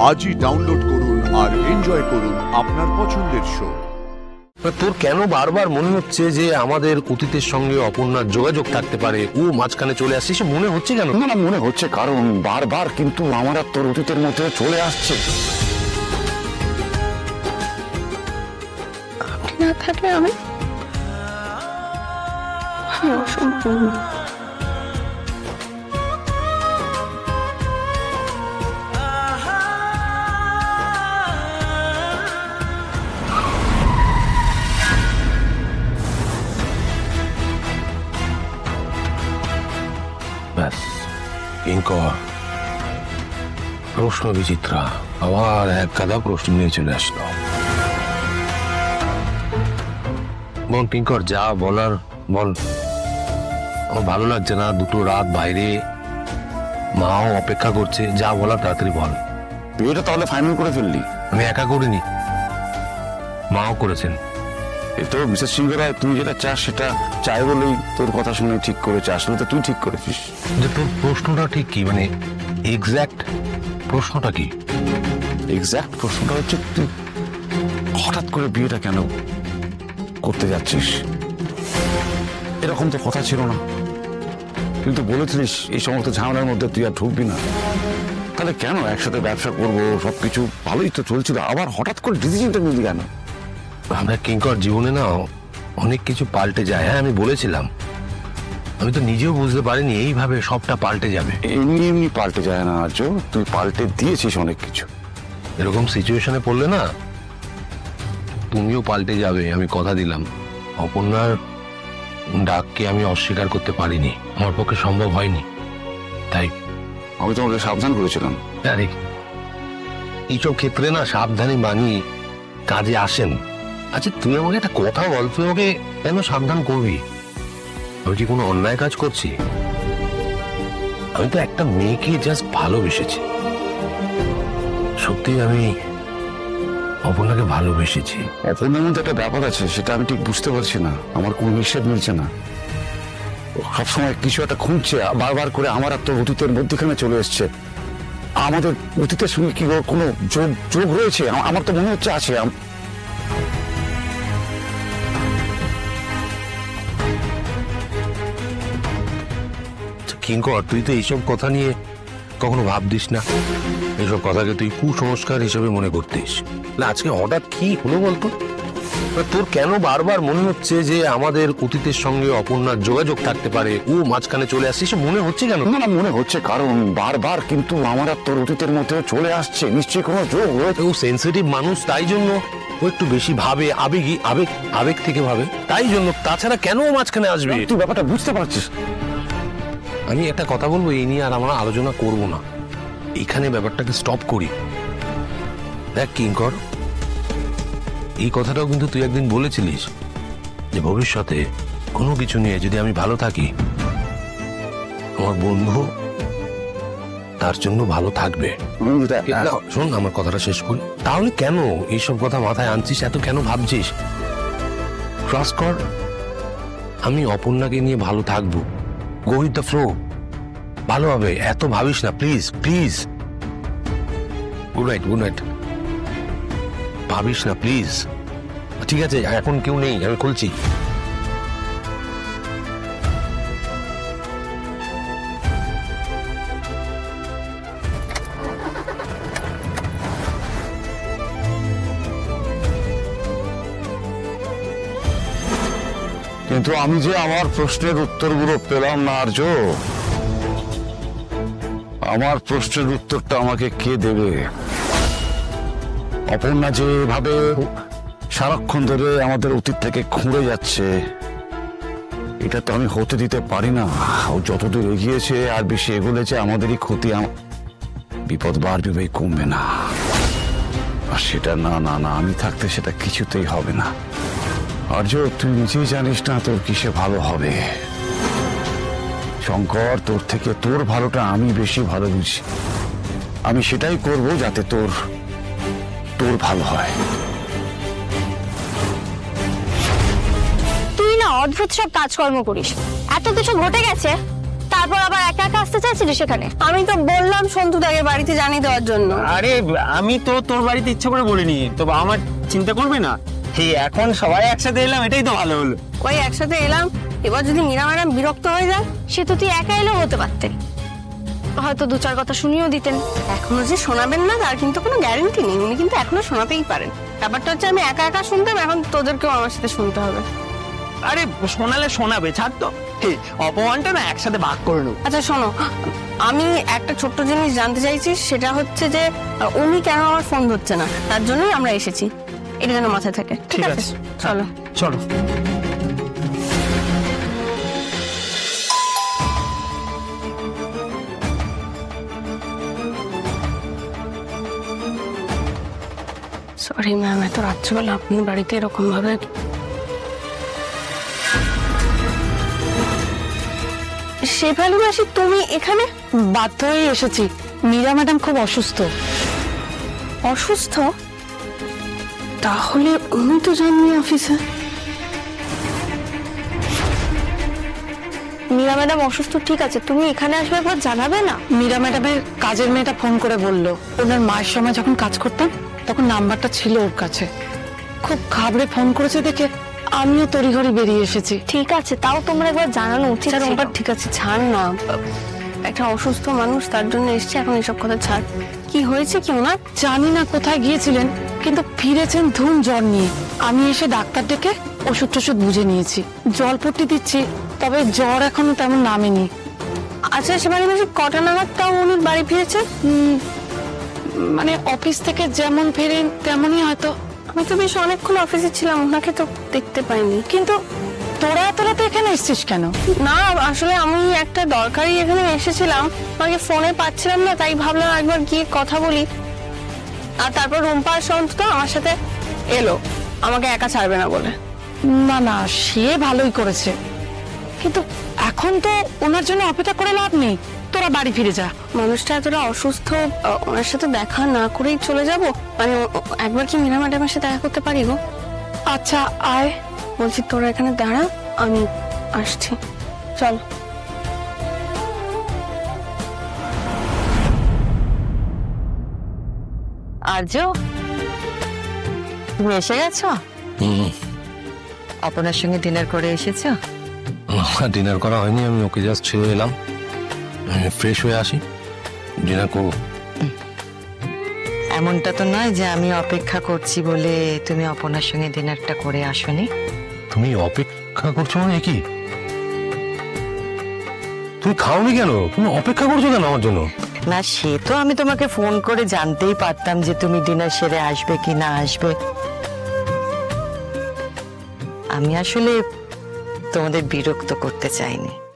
আজই ডাউনলোড করুন আর এনজয় করুন আপনার পছন্দের শো। তোর কেন বারবার মনে হচ্ছে যে আমাদের অতীতের সঙ্গে অপর্ণার যোগাযোগ থাকতে পারে, ও মাঝখানে চলে আসছে? সে মনে হচ্ছে কেন? না মনে হচ্ছে কারণ বারবার কিন্তু আমার আর তোর অতীতের মধ্যে চলে আসছে। আপনি না থাকলে আমি অসম্পূর্ণ। ব্যাস, কিঙ্কর প্রশ্ন বিচিত্রা আবার এক গাদা প্রশ্ন নিয়ে চলে আসলো। বল কিঙ্কর, যা বলার বল। আমার ভালো লাগছে না, দুটো রাত বাইরে, মাও অপেক্ষা করছে, যা বলার তাড়াতাড়ি বল। বিয়েটা তাহলে ফাইনাল করে ফেললি? আমি একা করিনি, মাও করেছেন। এ তো মিসেস সিংহ রায়, তুই যেটা চাস সেটা চাই বলেই তোর কথা শুনে ঠিক করেছে। আসলে তো তুই ঠিক করেছিস। যে তোর প্রশ্নটা ঠিক কি, মানে এক্স্যাক্ট প্রশ্নটা কি? এক্স্যাক্ট প্রশ্নটা হচ্ছে তুই হঠাৎ করে বিয়েটা কেন করতে যাচ্ছিস? এরকম তো কথা ছিল না, কিন্তু বলেছিলিস এই সমস্ত ঝামেলার মধ্যে তুই আর ঢুকবি না। তাহলে কেন একসাথে ব্যবসা করবো, সবকিছু ভালোই তো চলছিল, আবার হঠাৎ করে ডিসিশনটা নিলি কেন? আমরা কিঙ্কর জীবনে না অনেক কিছু পাল্টে যায়। হ্যাঁ, আমি বলেছিলাম, আমি তো নিজেও বুঝতে পারিনি এইভাবে সবটা পাল্টে যাবে। এমনি এমনি পাল্টে যায় না আর্য, তুই পাল্টে দিয়েছিস অনেক কিছু। এরকম সিচুয়েশনে পড়লে না তুমিও পাল্টে যাবে, আমি কথা দিলাম। অপর্ণার ডাককে আমি অস্বীকার করতে পারিনি, আমার পক্ষে সম্ভব হয়নি। তাই আমি তোমাকে সাবধান করেছিলাম। আরে এইসব ক্ষেত্রে না সাবধানী বাণী কাজে আসেন। আচ্ছা তুই আমাকে একটা কথা বল, তুই আমাকে কেন সাবধান করবি? আমি কি কোনো অন্যায় কাজ করছি? আমি তো একটা মেয়েকে জাস্ট ভালোবেসেছি। সত্যি আমি অপর্ণাকে ভালোবেসেছি। অপর্ণার মধ্যে একটা ব্যাপার আছে, সেটা আমি ঠিক বুঝতে পারছি না। আমার কোনো হিসেব মিলছে না। সবসময় কিছু একটা খুঁজছে, বারবার করে আমার আর তোর অতীতের মধ্যখানে চলে এসছে। আমাদের অতীতের সঙ্গে কি কোনো যোগ রয়েছে? আমার তো মনে হচ্ছে আছে। কিঙ্কর, তুই তো এইসব কথা নিয়ে কখনো ভাবতিস না, এইসব কথাকে তুই কুসংস্কার হিসেবে মনে করতিস। আজকে হঠাৎ কি হলো বলতো? তোর কেন বারবার মনে হচ্ছে যে আমাদের অতীতের সঙ্গে অপর্ণার যোগাযোগ থাকতে পারে, ও মাঝখানে চলে আসছে? সে মনে হচ্ছে কেন? না মনে হচ্ছে কারণ বারবার কিন্তু আমার আর তোর অতীতের মধ্যে চলে আসছে। নিশ্চয়ই কোনো যোগ রয়েছে। ও সেন্সিটিভ মানুষ, তাই জন্য ও একটু বেশি ভাবে, আবেগ থেকে ভাবে, তাই জন্য। তাছাড়া কেন ও মাঝখানে আসবে? তুই ব্যাপারটা বুঝতে পারছিস? আমি একটা কথা বলবো, এই নিয়ে আর আমরা আলোচনা করব না, এখানে ব্যাপারটাকে স্টপ করি। দেখ কিঙ্কর, এই কথাটাও কিন্তু তুই একদিন বলেছিলিস যে ভবিষ্যতে কোনো কিছু নিয়ে যদি আমি ভালো থাকি, আমার বন্ধু তার জন্য ভালো থাকবে। শোন, আমার কথাটা শেষ করি। তাহলে কেন এইসব কথা মাথায় আনছিস? এত কেন ভাবছিস? ট্রাস্ট কর, আমি অপর্ণাকে নিয়ে ভালো থাকবো। গো উইথ দ্য ফ্লো, ভালো হবে। এত ভাবিস না প্লিজ প্লিজ। Good night. ভাবিস না প্লিজ। ঠিক আছে, এখন কেউ নেই, আমি খুলছি। কিন্তু আমি যে আমার প্রশ্নের উত্তরগুলো পেলাম না আর্য। আমার প্রশ্নের উত্তরটা আমাকে কে দেবে? অপর্ণা যেভাবে সারাক্ষণ ধরে আমাদের অতীত থেকে খুঁড়ে যাচ্ছে, এটা তো আমি হতে দিতে পারি না। ও যতদূর এগিয়েছে আর বেশি এগোলেছে আমাদেরই ক্ষতি। বিপদ বাড়বে ভাই, কমবে না। আর সেটা না আমি থাকতে সেটা কিছুতেই হবে না। আর্য, তুই নিজেই জানিস না তোর কিসে ভালো হবে। শঙ্কর, তোর থেকে তোর ভালোটা আমি বেশি ভালো বুঝি। আমি সেটাই করব যাতে তোর ভালো হয়। তুই না অদ্ভুত সব কাজকর্ম করিস। এত কিছু ঘটে গেছে, তারপর আবার একা একা আসতে চাইছিলি সেখানে? আমি তো বললাম সন্তুদাকে বাড়িতে জানিয়ে দেওয়ার জন্য। আরে আমি তো তোর বাড়িতে ইচ্ছা করে বলিনি, তো বাবা আমার চিন্তা করবে না। এই এখন সবাই একসাথে এলাম, এটাই তো ভালো হলো। ওই একসাথে এলাম, এবার যদি মীরা ম্যাডাম বিরক্ত হয়ে যায়? সে তো তুই একা এলেও হতে পারতেন, হয়তো দু চার কথা শুনিয়েও দিতেন। এখনো যে শোনাবেন না তার কিন্তু কোনো গ্যারান্টি নেই, উনি কিন্তু এখনো শোনাতেই পারেন। ব্যাপারটা হচ্ছে আমি একা একা শুনতাম, এখন তোদেরকেও আমার সাথে শুনতে হবে। আরে শোনালে শোনাবে, ছাড় তো। এই অপমানটা না একসাথে ভাগ করে নেব। আচ্ছা শোনো, আমি একটা ছোট্ট জিনিস জানতে চাইছি, সেটা হচ্ছে যে উনি কেন আমার ফোন ধরছে না, তার জন্যই আমরা এসেছি। এটা যেন মাথায় থাকে, ঠিক আছে? চলো চলো। সরি ম্যাম, এত রাত্রিবেলা আপনি বাড়িতে এরকম ভাবে। শেফালি মাসি, তুমি এখানে? বাধ্য হয়ে এসেছি, মীরা ম্যাডাম খুব অসুস্থ। অসুস্থ? তাহলে উনি তো যাননি অফিসে। মীরা ম্যাডাম অসুস্থ, ঠিক আছে, তুমি এখানে আসবে একবার জানাবে না? মীরা ম্যাডামের কাজের মেয়েটা ফোন করে বলল, ওনার মায়ের সময় যখন কাজ করতাম তখন নাম্বারটা ছিল ওর কাছে। খুব ঘাবড়ে ফোন করেছে দেখে আমিও তড়িঘড়ি বেরিয়ে এসেছি। ঠিক আছে, তাও তোমরা একবার জানানো উচিত ছিল। ঠিক আছে, ছাড় না, একটা অসুস্থ মানুষ, তার জন্য এসছে, এখন এসব কথা ছাড়। কি হয়েছে কি ওনার? জানি না কোথায় গিয়েছিলেন, কিন্তু ফিরেছেন ধুম জ্বর নিয়ে। আমি এসে ডাক্তার ডেকে ওষুধ টষুধ বুঝে নিয়েছি, জলপট্টি দিচ্ছি, তবে জ্বর এখনো তেমন নামেনি। আচ্ছা শেফালি মাসি, কটা নাগাদ তাও উনি বাড়ি ফিরেছে? মানে অফিস থেকে যেমন ফেরেন তেমনই হয়তো। আমি তো বেশ অনেকক্ষণ অফিসে ছিলাম, ওনাকে তো দেখতে পাইনি। কিন্তু তোরা এত রাতে এখানে এসছিস কেন? না আসলে আমি একটা দরকারি এখানে এসেছিলাম, আমাকে ফোনে পাচ্ছিলাম না, তাই ভাবলাম একবার গিয়ে কথা বলি। আর তারপর রুম্পা আর সন্ত আমার সাথে এলো, আমাকে একা ছাড়বে না বলে। না না, সে ভালোই করেছে, কিন্তু এখন তো ওনার জন্য অপেক্ষা করে লাভ নেই, তোরা বাড়ি ফিরে যা। মানুষটা এতটা অসুস্থ, ওনার সাথে দেখা না করেই চলে যাব? মানে একবার কি মীরা ম্যাডামের সাথে দেখা করতে পারি গো? আচ্ছা আয়। বলছি তোরা এখানে দাঁড়া, আমি আসছি, চল। আর্য, তুমি এসে গেছো? আপনার সঙ্গে ডিনার করে এসেছো? ডিনার করা হয়নি, আমি ওকে জাস্ট ছেড়ে এলাম, ফ্রেশ হয়ে আসি, ডিনার করবো। এমনটা তো নয় যে আমি অপেক্ষা করছি বলে তুমি আপনার সঙ্গে ডিনারটা করে আসোনি। তুমি অপেক্ষা করছো মানে কি? তুমি খাওনি কেন? তুমি অপেক্ষা করছো কেন আমার জন্য? না, সে তো আমি তোমাকে ফোন করে জানতেই পারতাম যে তুমি ডিনার সেরে আসবে কি না আসবে। আমি আসলে তোমাদের বিরক্ত করতে চাইনি।